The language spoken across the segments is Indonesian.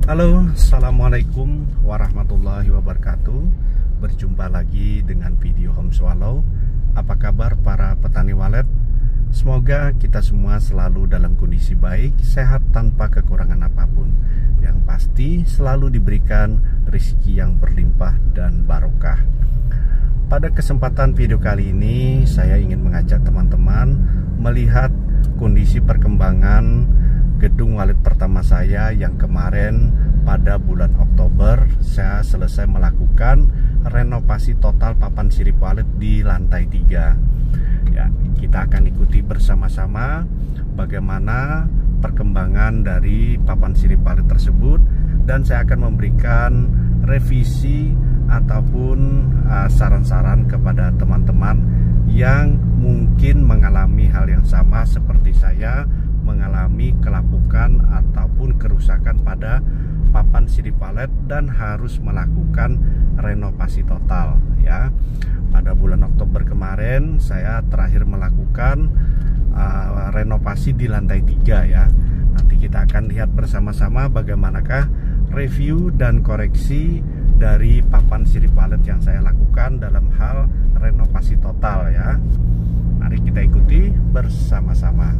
Halo, assalamualaikum warahmatullahi wabarakatuh. Berjumpa lagi dengan video Home Swallow. Apa kabar para petani walet? Semoga kita semua selalu dalam kondisi baik, sehat tanpa kekurangan apapun. Yang pasti selalu diberikan rezeki yang berlimpah dan barokah. Pada kesempatan video kali ini, saya ingin mengajak teman-teman melihat kondisi perkembangan gedung walet pertama saya yang kemarin pada bulan Oktober saya selesai melakukan renovasi total papan sirip walet di lantai 3. Ya, kita akan ikuti bersama-sama bagaimana perkembangan dari papan sirip walet tersebut, dan saya akan memberikan revisi ataupun saran-saran kepada teman-teman yang mungkin mengalami hal yang sama seperti saya, mengalami kelapukan ataupun kerusakan pada papan sirip walet dan harus melakukan renovasi total ya. Pada bulan Oktober kemarin saya terakhir melakukan renovasi di lantai 3 ya. Nanti kita akan lihat bersama-sama bagaimanakah review dan koreksi dari papan sirip walet yang saya lakukan dalam hal renovasi total ya. Mari kita ikuti bersama-sama.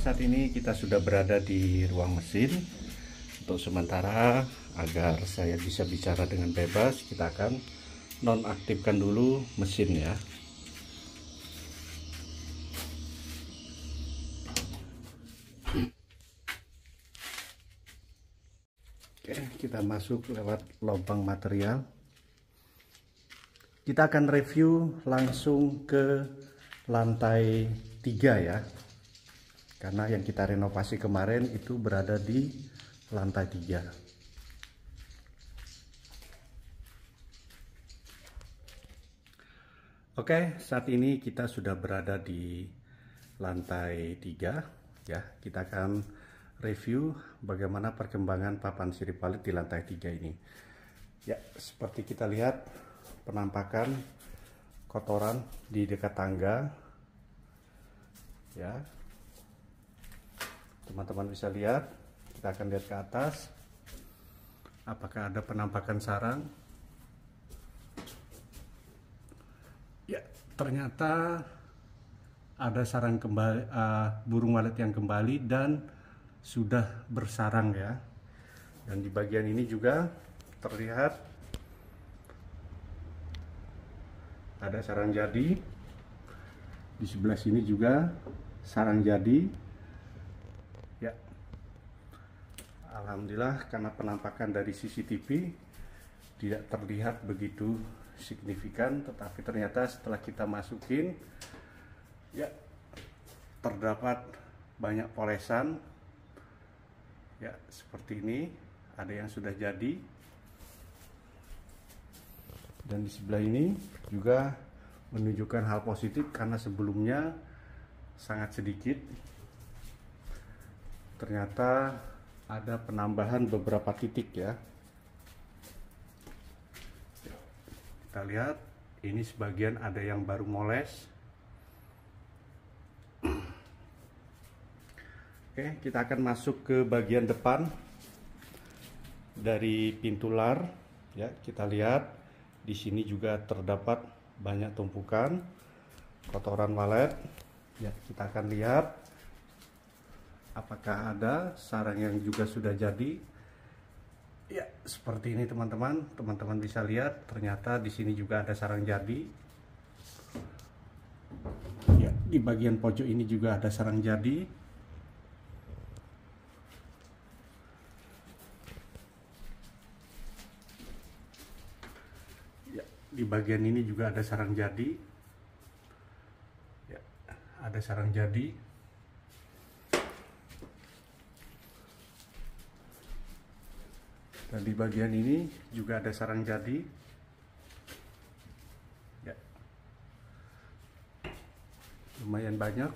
Saat ini kita sudah berada di ruang mesin. Untuk sementara agar saya bisa bicara dengan bebas, kita akan nonaktifkan dulu mesin ya. Oke, kita masuk lewat lubang material. Kita akan review langsung ke lantai 3 ya. Karena yang kita renovasi kemarin itu berada di lantai 3. Oke, saat ini kita sudah berada di lantai 3 ya. Kita akan review bagaimana perkembangan papan sirip walet di lantai 3 ini. Ya, seperti kita lihat penampakan kotoran di dekat tangga ya. Teman-teman bisa lihat, kita akan lihat ke atas apakah ada penampakan sarang. Ya, ternyata ada sarang kembali, burung walet yang kembali dan sudah bersarang ya. Dan di bagian ini juga terlihat ada sarang jadi. Di sebelah sini juga sarang jadi ya. Alhamdulillah, karena penampakan dari CCTV tidak terlihat begitu signifikan, tetapi ternyata setelah kita masukin ya, terdapat banyak polesan ya, seperti ini. Ada yang sudah jadi, dan di sebelah ini juga menunjukkan hal positif karena sebelumnya sangat sedikit. Ternyata ada penambahan beberapa titik ya. Kita lihat ini sebagian ada yang baru moles. Oke, kita akan masuk ke bagian depan dari pintu lar ya. Kita lihat di sini juga terdapat banyak tumpukan kotoran walet ya. Kita akan lihat apakah ada sarang yang juga sudah jadi ya. Seperti ini teman-teman, teman-teman bisa lihat ternyata di sini juga ada sarang jadi ya. Di bagian pojok ini juga ada sarang jadi ya. Di bagian ini juga ada sarang jadi ya, ada sarang jadi. Dan di bagian ini juga ada sarang jadi ya. Lumayan banyak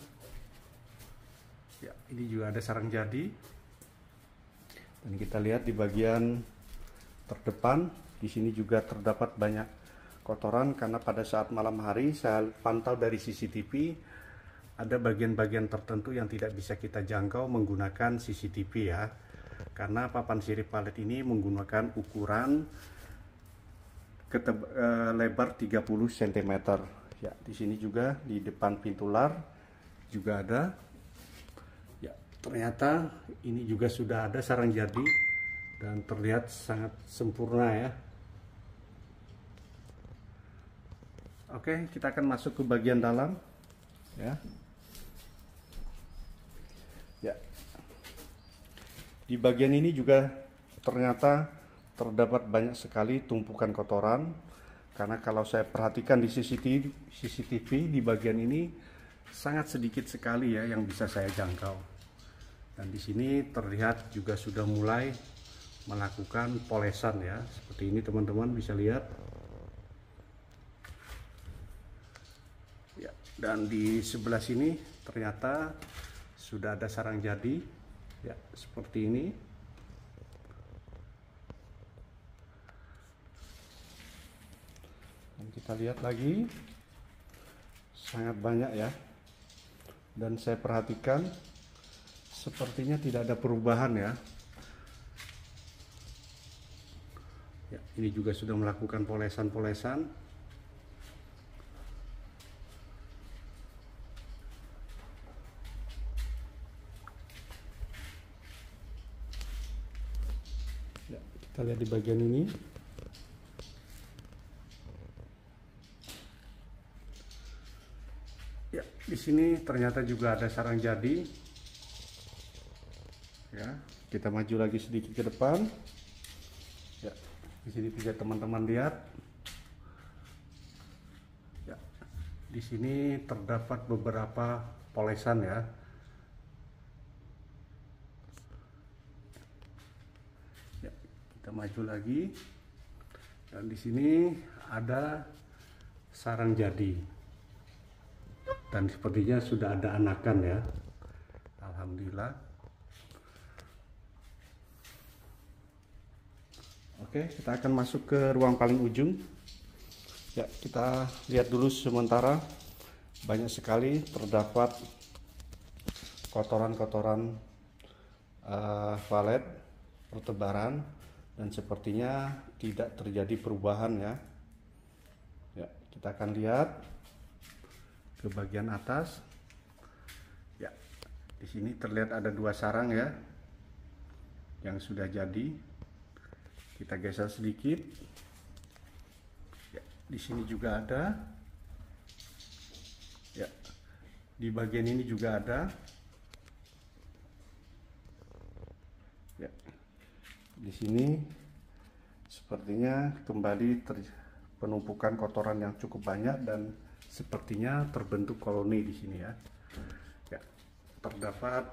ya. Ini juga ada sarang jadi. Dan kita lihat di bagian terdepan di sini juga terdapat banyak kotoran karena pada saat malam hari saya pantau dari CCTV ada bagian-bagian tertentu yang tidak bisa kita jangkau menggunakan CCTV ya. Karena papan sirip walet ini menggunakan ukuran lebar 30 cm ya. Di sini juga di depan pintu lar juga ada ya. Ternyata ini juga sudah ada sarang jadi dan terlihat sangat sempurna ya. Oke, kita akan masuk ke bagian dalam ya. Ya. Di bagian ini juga ternyata terdapat banyak sekali tumpukan kotoran karena kalau saya perhatikan di CCTV di bagian ini sangat sedikit sekali ya yang bisa saya jangkau. Dan di sini terlihat juga sudah mulai melakukan polesan ya. Seperti ini teman-teman bisa lihat. Ya, dan di sebelah sini ternyata sudah ada sarang jadi ya, seperti ini. Dan kita lihat lagi sangat banyak ya. Dan saya perhatikan sepertinya tidak ada perubahan ya. Ya, ini juga sudah melakukan polesan-polesan. Ya, kita lihat di bagian ini. Ya, di sini ternyata juga ada sarang jadi. Ya, kita maju lagi sedikit ke depan. Ya, di sini bisa teman-teman lihat. Ya, di sini terdapat beberapa polesan ya. Ya, kita maju lagi. Dan di sini ada sarang jadi. Dan sepertinya sudah ada anakan ya. Alhamdulillah. Oke, kita akan masuk ke ruang paling ujung Ya, kita lihat dulu sementara. Banyak sekali terdapat kotoran-kotoran valet pertebaran, dan sepertinya tidak terjadi perubahan ya. Ya, kita akan lihat ke bagian atas. Ya, di sini terlihat ada 2 sarang ya yang sudah jadi. Kita geser sedikit. Ya, di sini juga ada. Ya, di bagian ini juga ada. Ya, di sini sepertinya kembali penumpukan kotoran yang cukup banyak, dan sepertinya terbentuk koloni di sini ya. Ya, terdapat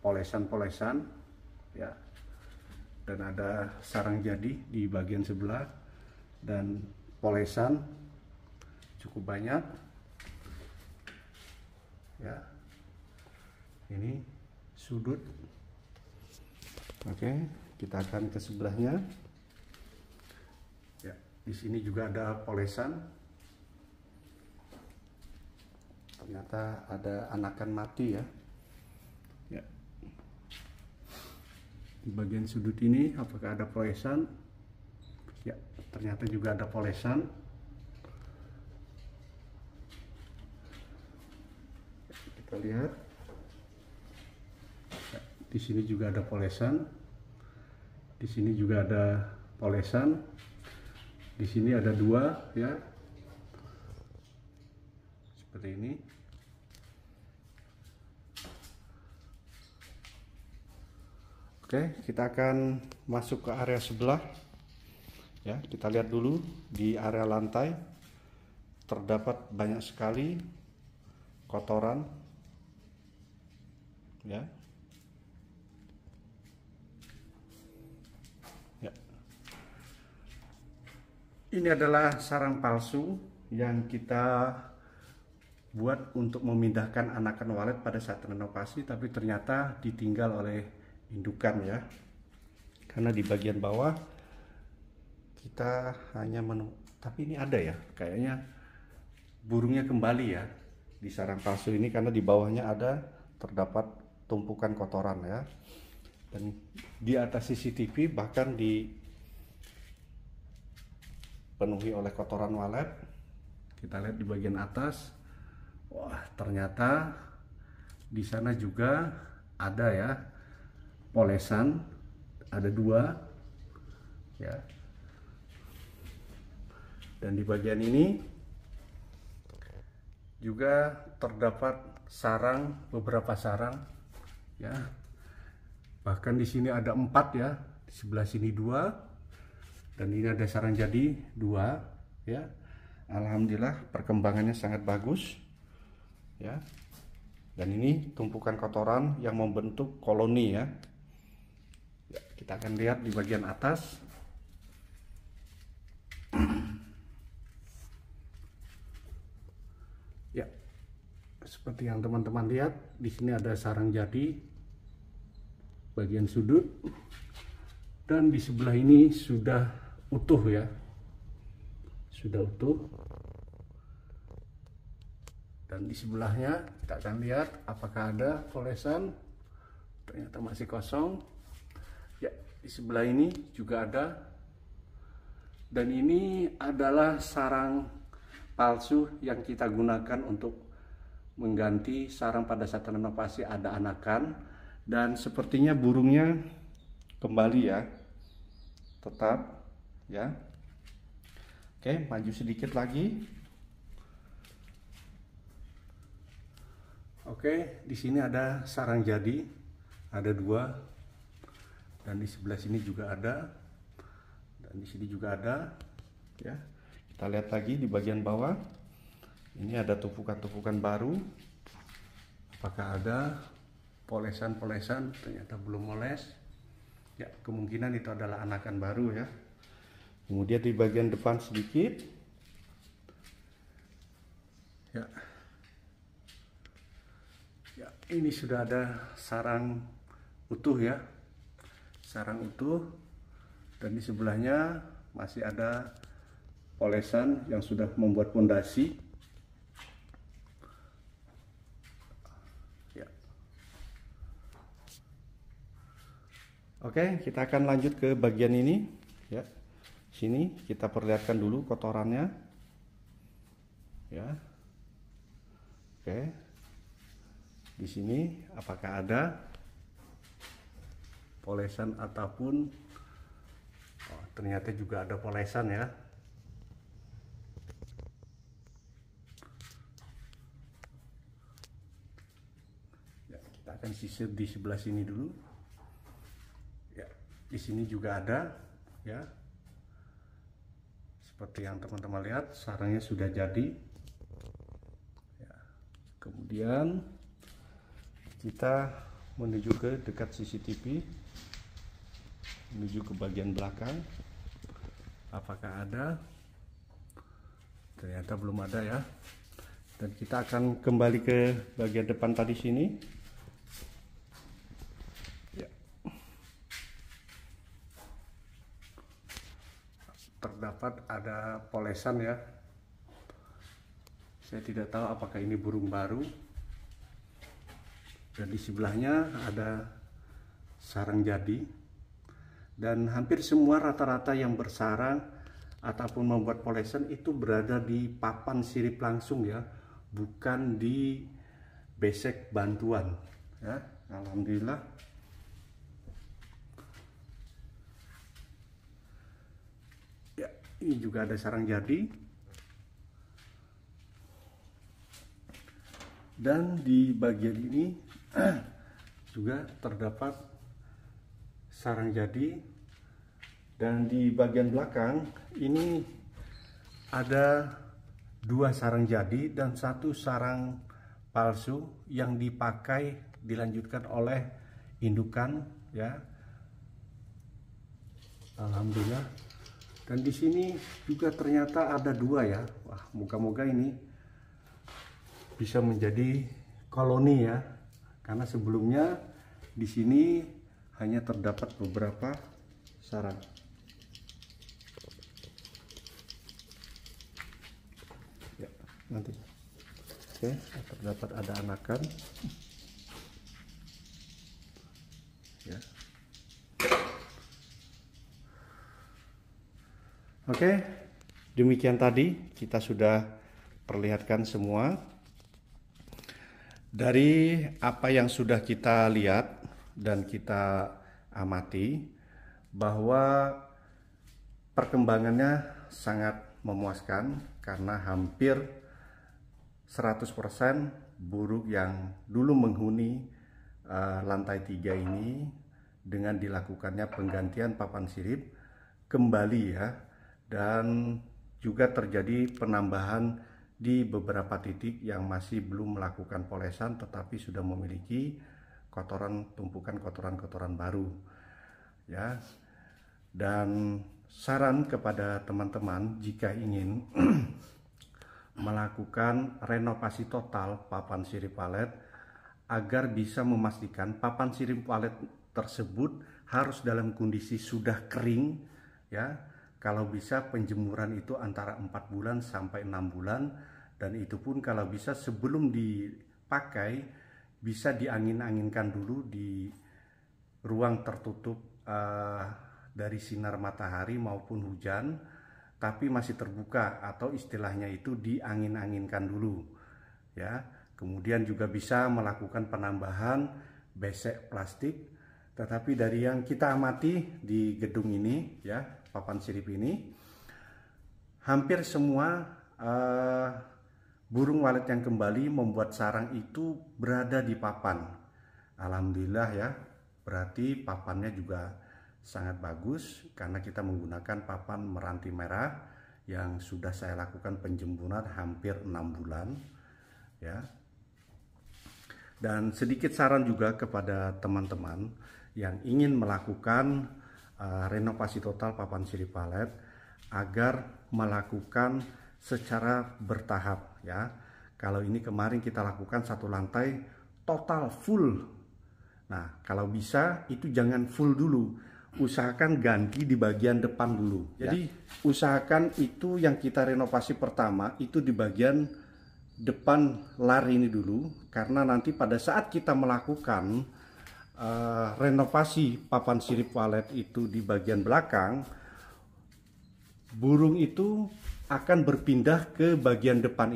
polesan-polesan ya, dan ada sarang jadi di bagian sebelah, dan polesan cukup banyak ya. Ini sudut. Oke, kita akan ke sebelahnya. Ya, di sini juga ada polesan. Ternyata ada anakan mati ya. Ya. Di bagian sudut ini apakah ada polesan? Ya, ternyata juga ada polesan. Kita lihat. Ya, di sini juga ada polesan. Di sini juga ada polesan. Di sini ada 2 ya. Seperti ini. Oke, kita akan masuk ke area sebelah. Ya, kita lihat dulu di area lantai terdapat banyak sekali kotoran. Ya. Ya. Ini adalah sarang palsu yang kita buat untuk memindahkan anakan walet pada saat renovasi, tapi ternyata ditinggal oleh indukan ya. Karena di bagian bawah kita hanya tapi ini ada ya, kayaknya burungnya kembali ya di sarang palsu ini, karena di bawahnya ada terdapat tumpukan kotoran ya. Dan di atas CCTV bahkan dipenuhi oleh kotoran walet. Kita lihat di bagian atas. Wah, ternyata di sana juga ada ya polesan, ada 2 ya. Dan di bagian ini juga terdapat beberapa sarang ya. Bahkan di sini ada 4 ya, di sebelah sini 2, dan ini ada sarang jadi 2 ya. Alhamdulillah perkembangannya sangat bagus ya. Dan ini tumpukan kotoran yang membentuk koloni ya. Ya, kita akan lihat di bagian atas. Ya, seperti yang teman-teman lihat, di sini ada sarang jadi bagian sudut, dan di sebelah ini sudah utuh ya, sudah utuh. Dan di sebelahnya kita akan lihat apakah ada polesan. Ternyata masih kosong ya. Di sebelah ini juga ada, dan ini adalah sarang palsu yang kita gunakan untuk mengganti sarang pada saat renovasi ada anakan. Dan sepertinya burungnya kembali ya, tetap ya. Oke, maju sedikit lagi. Oke, di sini ada sarang jadi, ada 2, dan di sebelah sini juga ada, dan di sini juga ada ya. Kita lihat lagi di bagian bawah. Ini ada tumpukan-tumpukan baru. Apakah ada polesan-polesan? Ternyata belum moles. Ya, kemungkinan itu adalah anakan baru ya. Kemudian di bagian depan sedikit. Ya. Ya, ini sudah ada sarang utuh ya. Sarang utuh, dan di sebelahnya masih ada olesan yang sudah membuat pondasi. Ya. Oke, kita akan lanjut ke bagian ini. Ya, sini kita perlihatkan dulu kotorannya. Ya, oke. Di sini apakah ada polesan ataupun ternyata juga ada polesan ya. Ya, kita akan sisir di sebelah sini dulu. Ya, di sini juga ada ya. Seperti yang teman-teman lihat, sarangnya sudah jadi. Ya. Kemudian kita menuju ke dekat CCTV, menuju ke bagian belakang. Apakah ada? Ternyata belum ada ya. Dan kita akan kembali ke bagian depan tadi sini. Ya. Terdapat ada polesan ya. Saya tidak tahu apakah ini burung baru. Dan di sebelahnya ada sarang jadi. Dan hampir semua rata-rata yang bersarang ataupun membuat polesan itu berada di papan sirip langsung ya, bukan di besek bantuan ya. Alhamdulillah. Ya, ini juga ada sarang jadi. Dan di bagian ini juga terdapat sarang jadi, dan di bagian belakang ini ada 2 sarang jadi dan 1 sarang palsu yang dipakai dilanjutkan oleh indukan ya. Alhamdulillah. Dan di sini juga ternyata ada 2 ya. Wah, moga-moga ini bisa menjadi koloni ya. Karena sebelumnya di sini hanya terdapat beberapa sarang. Ya, nanti. Oke, terdapat ada anakan. Ya. Oke, demikian tadi kita sudah perlihatkan semua. Dari apa yang sudah kita lihat dan kita amati, bahwa perkembangannya sangat memuaskan karena hampir 100% burung yang dulu menghuni lantai 3 ini dengan dilakukannya penggantian papan sirip kembali ya, dan juga terjadi penambahan di beberapa titik yang masih belum melakukan polesan tetapi sudah memiliki kotoran, tumpukan kotoran-kotoran baru ya. Dan saran kepada teman-teman jika ingin melakukan renovasi total papan sirip walet agar bisa memastikan papan sirip walet tersebut harus dalam kondisi sudah kering ya. Kalau bisa penjemuran itu antara 4 bulan sampai 6 bulan, dan itu pun kalau bisa sebelum dipakai bisa diangin-anginkan dulu di ruang tertutup dari sinar matahari maupun hujan, tapi masih terbuka, atau istilahnya itu diangin-anginkan dulu ya. Kemudian juga bisa melakukan penambahan besek plastik, tetapi dari yang kita amati di gedung ini ya, papan sirip ini, hampir semua burung walet yang kembali membuat sarang itu berada di papan. Alhamdulillah ya, berarti papannya juga sangat bagus karena kita menggunakan papan meranti merah yang sudah saya lakukan penjemuran hampir 6 bulan ya. Dan sedikit saran juga kepada teman-teman yang ingin melakukan renovasi total papan sirip walet agar melakukan secara bertahap ya. Kalau ini kemarin kita lakukan 1 lantai total full. Nah, kalau bisa itu jangan full dulu, usahakan ganti di bagian depan dulu. Jadi usahakan itu yang kita renovasi pertama itu di bagian depan lar ini dulu, karena nanti pada saat kita melakukan renovasi papan sirip walet itu di bagian belakang, burung itu akan berpindah ke bagian depan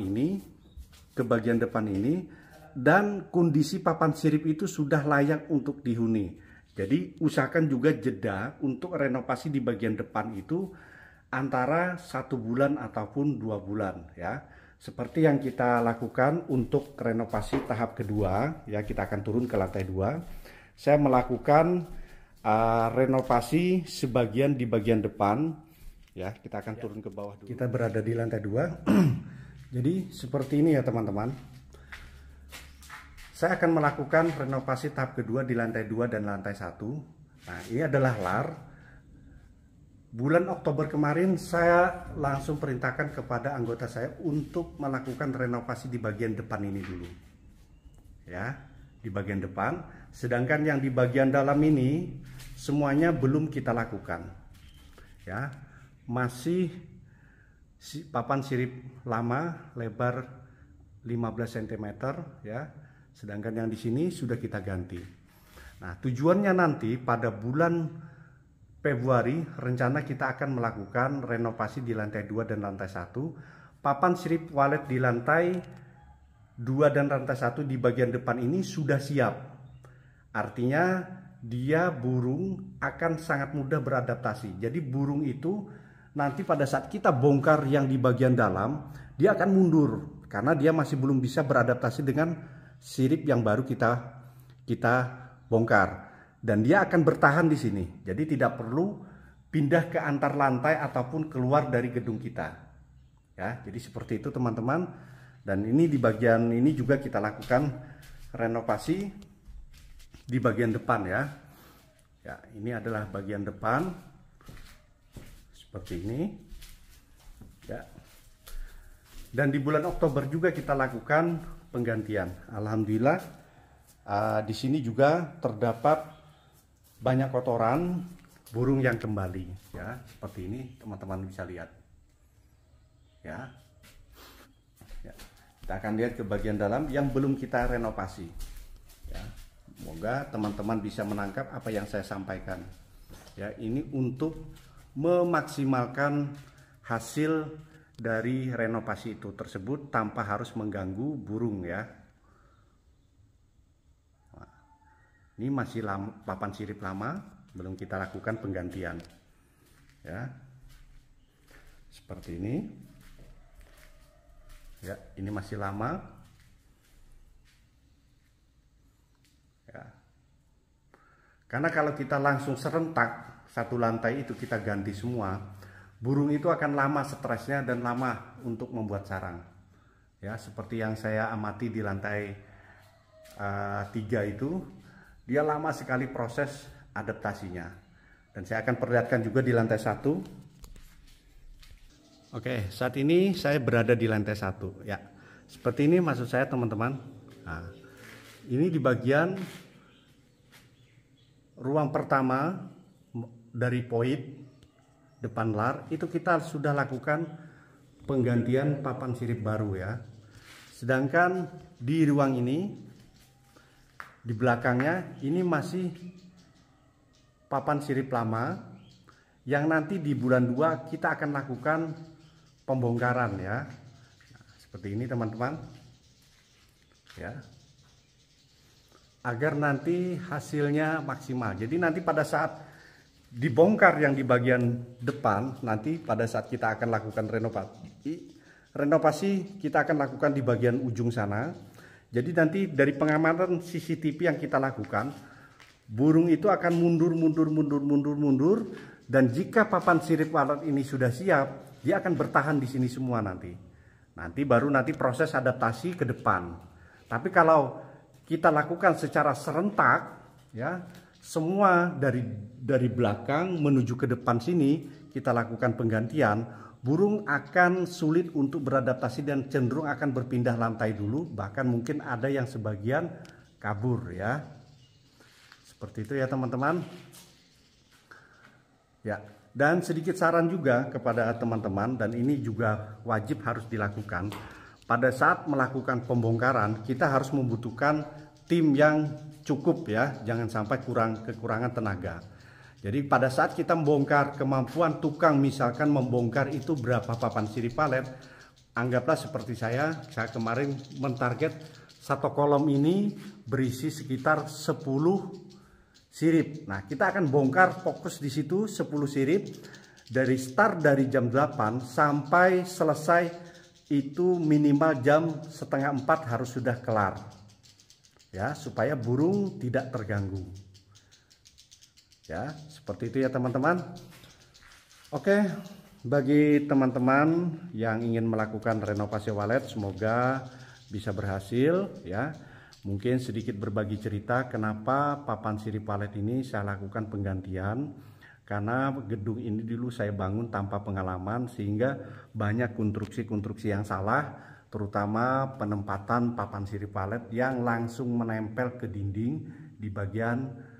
ini, dan kondisi papan sirip itu sudah layak untuk dihuni. Jadi usahakan juga jeda untuk renovasi di bagian depan itu antara 1 bulan ataupun 2 bulan ya. Seperti yang kita lakukan untuk renovasi tahap kedua ya, kita akan turun ke lantai 2. Saya melakukan renovasi sebagian di bagian depan ya, kita akan turun ke bawah dulu. Kita berada di lantai 2. Jadi seperti ini ya teman-teman. Saya akan melakukan renovasi tahap kedua di lantai 2 dan lantai 1. Nah, ini adalah lar. Bulan Oktober kemarin saya langsung perintahkan kepada anggota saya untuk melakukan renovasi di bagian depan ini dulu. Ya, di bagian depan. Sedangkan yang di bagian dalam ini semuanya belum kita lakukan. Ya, masih papan sirip lama lebar 15 cm ya. Sedangkan yang di sini sudah kita ganti. Nah, tujuannya nanti pada bulan Februari rencana kita akan melakukan renovasi di lantai 2 dan lantai 1. Papan sirip walet di lantai 2 dan lantai 1 di bagian depan ini sudah siap. Artinya dia burung akan sangat mudah beradaptasi. Jadi burung itu nanti pada saat kita bongkar yang di bagian dalam, dia akan mundur karena dia masih belum bisa beradaptasi dengan sirip yang baru kita bongkar, dan dia akan bertahan di sini. Jadi tidak perlu pindah ke antar lantai ataupun keluar dari gedung kita. Ya, jadi seperti itu teman-teman. Dan ini di bagian ini juga kita lakukan renovasi di bagian depan ya. Ya, ini adalah bagian depan seperti ini. Ya. Dan di bulan Oktober juga kita lakukan penggantian. Alhamdulillah di sini juga terdapat banyak kotoran burung yang kembali ya, seperti ini teman-teman bisa lihat ya. Ya, kita akan lihat ke bagian dalam yang belum kita renovasi ya. Semoga teman-teman bisa menangkap apa yang saya sampaikan ya. Ini untuk memaksimalkan hasil dari renovasi itu tersebut tanpa harus mengganggu burung ya. Nah, ini masih papan sirip lama, belum kita lakukan penggantian ya. Seperti ini ya, ini masih lama ya. Karena kalau kita langsung serentak satu lantai itu kita ganti semua, burung itu akan lama stresnya dan lama untuk membuat sarang ya. Seperti yang saya amati di lantai 3 itu, dia lama sekali proses adaptasinya. Dan saya akan perlihatkan juga di lantai 1. Oke, saat ini saya berada di lantai 1 ya. Seperti ini maksud saya teman-teman. Nah, ini di bagian ruang pertama dari poin depan lar itu kita sudah lakukan penggantian papan sirip baru ya. Sedangkan di ruang ini, di belakangnya ini masih papan sirip lama yang nanti di bulan 2 kita akan lakukan pembongkaran ya. Nah, seperti ini teman-teman ya, agar nanti hasilnya maksimal. Jadi nanti pada saat dibongkar yang di bagian depan, nanti pada saat kita akan lakukan renovasi kita akan lakukan di bagian ujung sana. Jadi nanti dari pengamatan CCTV yang kita lakukan, burung itu akan mundur, dan jika papan sirip walet ini sudah siap, dia akan bertahan di sini semua nanti. Baru proses adaptasi ke depan. Tapi kalau kita lakukan secara serentak ya, semua dari belakang menuju ke depan sini kita lakukan penggantian, burung akan sulit untuk beradaptasi dan cenderung akan berpindah lantai dulu, bahkan mungkin ada yang sebagian kabur ya. Seperti itu ya teman-teman. Ya, dan sedikit saran juga kepada teman-teman, dan ini juga wajib harus dilakukan. Pada saat melakukan pembongkaran, kita harus membutuhkan tim yang cukup ya, jangan sampai kekurangan tenaga. Jadi pada saat kita membongkar, kemampuan tukang misalkan membongkar itu berapa papan sirip palet, anggaplah seperti saya kemarin mentarget satu kolom ini berisi sekitar 10 sirip. Nah, kita akan bongkar fokus di situ 10 sirip dari start dari jam 8 sampai selesai itu minimal jam setengah 4 harus sudah kelar. Ya, supaya burung tidak terganggu. Ya, seperti itu ya teman-teman. Oke, bagi teman-teman yang ingin melakukan renovasi walet, semoga bisa berhasil ya. Mungkin sedikit berbagi cerita kenapa papan sirip walet ini saya lakukan penggantian. Karena gedung ini dulu saya bangun tanpa pengalaman, sehingga banyak konstruksi-konstruksi yang salah, terutama penempatan papan sirip walet yang langsung menempel ke dinding di bagian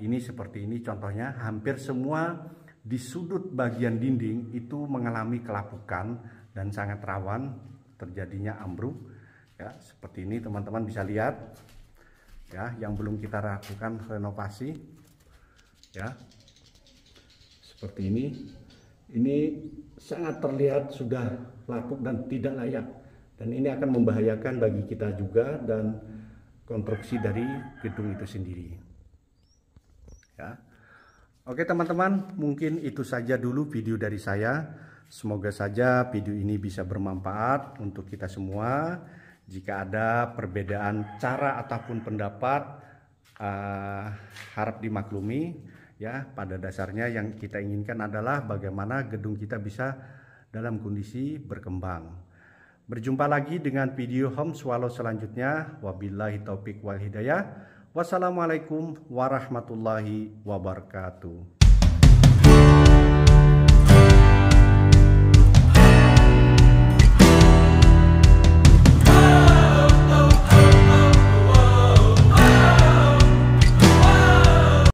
ini seperti ini contohnya. Hampir semua di sudut bagian dinding itu mengalami kelapukan dan sangat rawan terjadinya ambruk ya. Seperti ini teman-teman bisa lihat ya, yang belum kita lakukan renovasi ya, seperti ini sangat terlihat sudah lapuk dan tidak layak, dan ini akan membahayakan bagi kita juga dan konstruksi dari gedung itu sendiri ya. Oke teman-teman, mungkin itu saja dulu video dari saya. Semoga saja video ini bisa bermanfaat untuk kita semua. Jika ada perbedaan cara ataupun pendapat, harap dimaklumi ya. Pada dasarnya yang kita inginkan adalah bagaimana gedung kita bisa dalam kondisi berkembang. Berjumpa lagi dengan video Home Swallow selanjutnya. Wabillahi taufik wal hidayah. Wassalamualaikum warahmatullahi wabarakatuh.